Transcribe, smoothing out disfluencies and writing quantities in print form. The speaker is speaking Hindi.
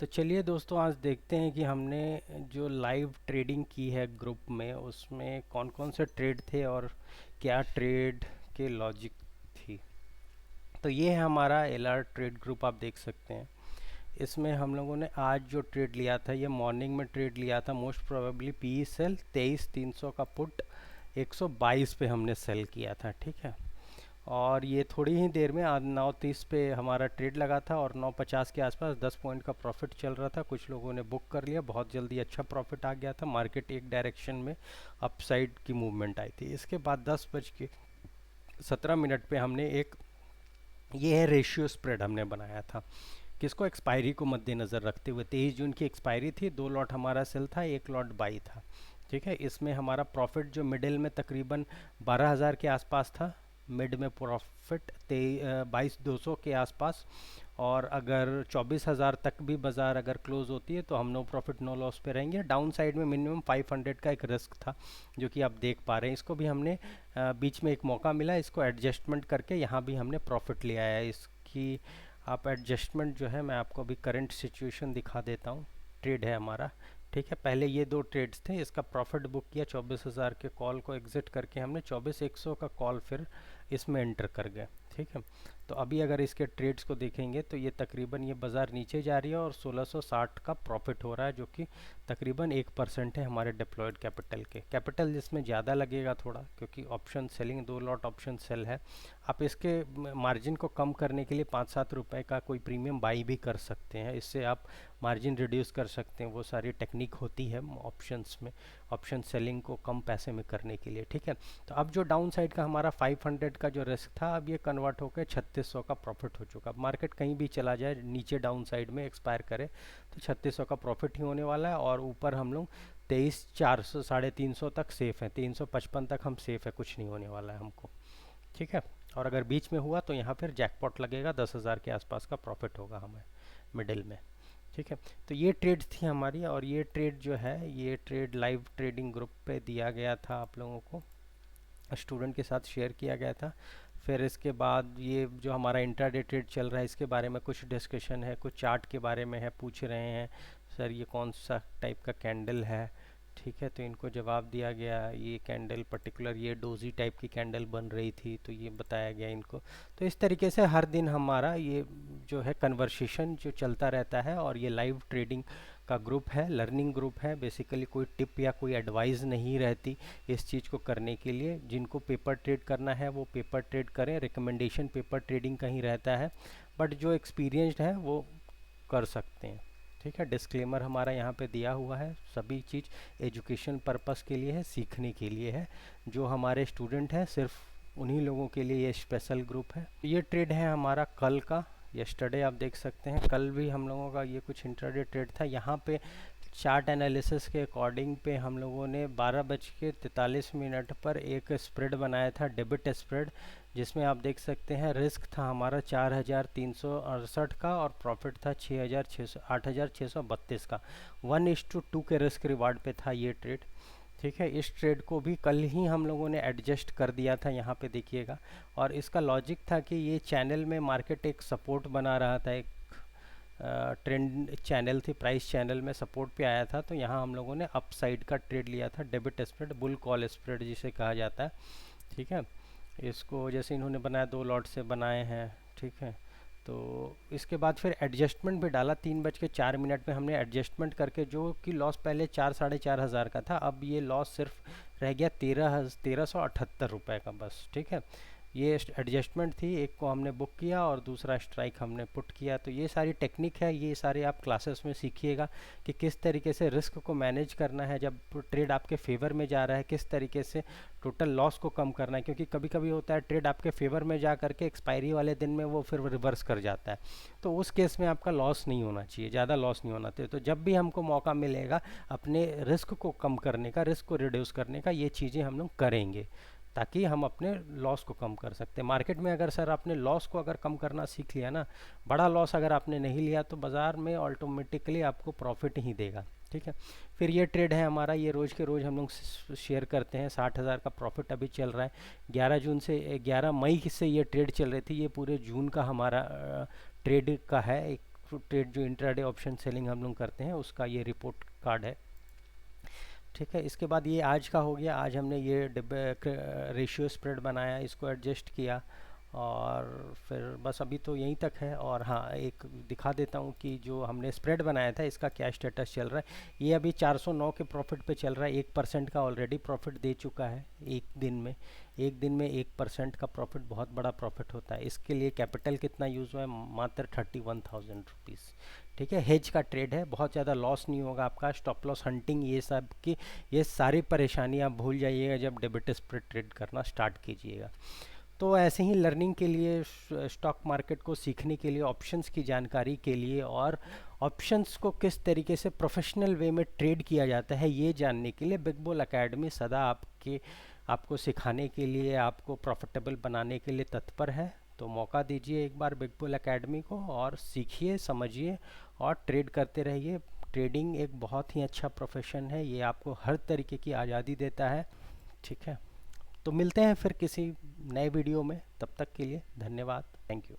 तो चलिए दोस्तों, आज देखते हैं कि हमने जो लाइव ट्रेडिंग की है ग्रुप में, उसमें कौन कौन से ट्रेड थे और क्या ट्रेड के लॉजिक थी। तो ये है हमारा एलआर ट्रेड ग्रुप, आप देख सकते हैं। इसमें हम लोगों ने आज जो ट्रेड लिया था, ये मॉर्निंग में ट्रेड लिया था। मोस्ट प्रोबेबली पी सेल 23,300 का पुट 122 पे हमने सेल किया था, ठीक है। और ये थोड़ी ही देर में आज 9:30 पे हमारा ट्रेड लगा था और 9:50 के आसपास 10 पॉइंट का प्रॉफिट चल रहा था। कुछ लोगों ने बुक कर लिया, बहुत जल्दी अच्छा प्रॉफिट आ गया था। मार्केट एक डायरेक्शन में अपसाइड की मूवमेंट आई थी। इसके बाद 10:17 पे हमने एक, ये है रेशियो स्प्रेड हमने बनाया था, किसको, एक्सपायरी को मद्देनज़र रखते हुए। 23 जून की एक्सपायरी थी, 2 लॉट हमारा सेल था, 1 लॉट बाई था, ठीक है। इसमें हमारा प्रॉफिट जो मिडिल में तकरीबन 12,000 के आसपास था, मिड में प्रॉफिट 22,200 के आसपास। और अगर 24,000 तक भी बाज़ार अगर क्लोज होती है तो हम नो प्रॉफिट नो लॉस पे रहेंगे। डाउन साइड में मिनिमम 500 का एक रिस्क था, जो कि आप देख पा रहे हैं। इसको भी हमने बीच में एक मौका मिला, इसको एडजस्टमेंट करके यहाँ भी हमने प्रॉफिट लिया है। इसकी आप एडजस्टमेंट जो है, मैं आपको अभी करंट सिचुएशन दिखा देता हूँ। ट्रेड है हमारा, ठीक है। पहले ये दो ट्रेड्स थे, इसका प्रॉफिट बुक किया 24,000 के कॉल को एग्जिट करके हमने 24,100 का कॉल फिर इसमें एंटर कर गए, ठीक है। तो अभी अगर इसके ट्रेड्स को देखेंगे तो ये तकरीबन, ये बाज़ार नीचे जा रही है और 1660 का प्रॉफिट हो रहा है, जो कि तकरीबन 1% है हमारे डिप्लॉयड कैपिटल के। कैपिटल जिसमें ज़्यादा लगेगा थोड़ा, क्योंकि option selling, 2 lot option sell है। आप इसके मार्जिन को कम करने के लिए 5-7 रुपए का कोई प्रीमियम बाई भी कर सकते हैं, इससे आप मार्जिन रिड्यूस कर सकते हैं। वो सारी टेक्निक होती है ऑप्शंस में, ऑप्शन सेलिंग को कम पैसे में करने के लिए, ठीक है। तो अब जो डाउन साइड का हमारा 500 का जो रिस्क था, अब ये कन्वर्ट होकर 3600 का प्रॉफिट हो चुका। मार्केट कहीं भी चला जाए नीचे डाउन साइड में एक्सपायर करे तो 3600 का प्रॉफिट ही होने वाला है। और ऊपर हम लोग 23,400 350 तक सेफ है, 355 तक हम सेफ है, कुछ नहीं होने वाला है हमको, ठीक है। और अगर बीच में हुआ तो यहाँ फिर जैकपॉट लगेगा, 10,000 के आसपास का प्रॉफिट होगा हमें मिडिल में, ठीक है। तो ये ट्रेड थी हमारी, और ये ट्रेड जो है, ये ट्रेड लाइव ट्रेडिंग ग्रुप पे दिया गया था, आप लोगों को स्टूडेंट के साथ शेयर किया गया था। फिर इसके बाद ये जो हमारा इंट्राडे ट्रेड चल रहा है, इसके बारे में कुछ डिस्कशन है, कुछ चार्ट के बारे में है, पूछ रहे हैं सर ये कौन सा टाइप का कैंडल है, ठीक है। तो इनको जवाब दिया गया, ये कैंडल पर्टिकुलर ये डोजी टाइप की कैंडल बन रही थी, तो ये बताया गया इनको। तो इस तरीके से हर दिन हमारा ये जो है कन्वर्सेशन जो चलता रहता है। और ये लाइव ट्रेडिंग का ग्रुप है, लर्निंग ग्रुप है। बेसिकली कोई टिप या कोई एडवाइस नहीं रहती इस चीज़ को करने के लिए। जिनको पेपर ट्रेड करना है वो पेपर ट्रेड करें, रिकमेंडेशन पेपर ट्रेडिंग का ही रहता है, बट जो एक्सपीरियंस्ड है वो कर सकते हैं, ठीक है। डिस्क्लेमर हमारा यहाँ पे दिया हुआ है, सभी चीज़ एजुकेशन पर्पस के लिए है, सीखने के लिए है। जो हमारे स्टूडेंट हैं सिर्फ उन्हीं लोगों के लिए ये स्पेशल ग्रुप है। ये ट्रेड है हमारा कल का, यस्टरडे आप देख सकते हैं। कल भी हम लोगों का ये कुछ इंट्राडे ट्रेड था। यहाँ पे चार्ट एनालिसिस के अकॉर्डिंग पे हम लोगों ने 12:43 पर एक स्प्रेड बनाया था, डेबिट स्प्रेड, जिसमें आप देख सकते हैं रिस्क था हमारा 4,368 का और प्रॉफिट था 8,632 का। 1:2 के रिस्क रिवार्ड पे था ये ट्रेड, ठीक है। इस ट्रेड को भी कल ही हम लोगों ने एडजस्ट कर दिया था, यहाँ पे देखिएगा। और इसका लॉजिक था कि ये चैनल में मार्केट एक सपोर्ट बना रहा था, एक ट्रेंड चैनल थी, प्राइस चैनल में सपोर्ट पे आया था। तो यहाँ हम लोगों ने अपसाइड का ट्रेड लिया था, debit spread, bull call spread जिसे कहा जाता है, ठीक है। इसको जैसे इन्होंने बनाया, 2 लॉट से बनाए हैं, ठीक है। तो इसके बाद फिर एडजस्टमेंट भी डाला, 3:04 में हमने एडजस्टमेंट करके, जो कि लॉस पहले 4-4.5 हज़ार का था, अब ये लॉस सिर्फ रह गया 13,178 रुपये का बस, ठीक है। ये एडजस्टमेंट थी, एक को हमने बुक किया और दूसरा स्ट्राइक हमने पुट किया। तो ये सारी टेक्निक है, ये सारे आप क्लासेस में सीखिएगा कि किस तरीके से रिस्क को मैनेज करना है जब ट्रेड आपके फेवर में जा रहा है, किस तरीके से टोटल लॉस को कम करना है। क्योंकि कभी कभी होता है ट्रेड आपके फेवर में जा करके एक्सपायरी वाले दिन में वो फिर रिवर्स कर जाता है, तो उस केस में आपका लॉस नहीं होना चाहिए, ज़्यादा लॉस नहीं होना चाहिए। तो जब भी हमको मौका मिलेगा अपने रिस्क को कम करने का, रिस्क को रिड्यूस करने का, ये चीज़ें हम लोग करेंगे ताकि हम अपने लॉस को कम कर सकते हैं। मार्केट में अगर सर आपने लॉस को अगर कम करना सीख लिया ना, बड़ा लॉस अगर आपने नहीं लिया, तो बाज़ार में ऑटोमेटिकली आपको प्रॉफिट ही देगा, ठीक है। फिर ये ट्रेड है हमारा, ये रोज़ के रोज़ हम लोग शेयर करते हैं। 60,000 का प्रॉफिट अभी चल रहा है। 11 मई से ये ट्रेड चल रही थी, ये पूरे जून का हमारा ट्रेड का है, एक ट्रेड जो इंट्राडे ऑप्शन सेलिंग हम लोग करते हैं उसका ये रिपोर्ट कार्ड है। ठीक है, इसके बाद ये आज का हो गया। आज हमने ये रेशियो स्प्रेड बनाया, इसको एडजस्ट किया और फिर बस अभी तो यहीं तक है। और हाँ, एक दिखा देता हूँ कि जो हमने स्प्रेड बनाया था इसका क्या स्टेटस चल रहा है। ये अभी 409 के प्रॉफिट पे चल रहा है, 1% का ऑलरेडी प्रॉफिट दे चुका है एक दिन में। एक दिन में 1% का प्रॉफिट बहुत बड़ा प्रॉफिट होता है। इसके लिए कैपिटल कितना यूज़ हुआ है, मात्र 31,000 रुपीज़। ठीक है, हेज का ट्रेड है, बहुत ज़्यादा लॉस नहीं होगा आपका। स्टॉप लॉस हंटिंग ये सब की ये सारी परेशानियाँ भूल जाइएगा जब डेबिट स्प्रेड ट्रेड करना स्टार्ट कीजिएगा। तो ऐसे ही लर्निंग के लिए, स्टॉक मार्केट को सीखने के लिए, ऑप्शंस की जानकारी के लिए और ऑप्शंस को किस तरीके से प्रोफेशनल वे में ट्रेड किया जाता है ये जानने के लिए बिग बुल एकेडमी सदा आपको सिखाने के लिए, आपको प्रॉफिटेबल बनाने के लिए तत्पर है। तो मौका दीजिए एक बार बिग बुल एकेडमी को और सीखिए, समझिए और ट्रेड करते रहिए। ट्रेडिंग एक बहुत ही अच्छा प्रोफेशन है, ये आपको हर तरीके की आज़ादी देता है। ठीक है, तो मिलते हैं फिर किसी नए वीडियो में, तब तक के लिए धन्यवाद, थैंक यू।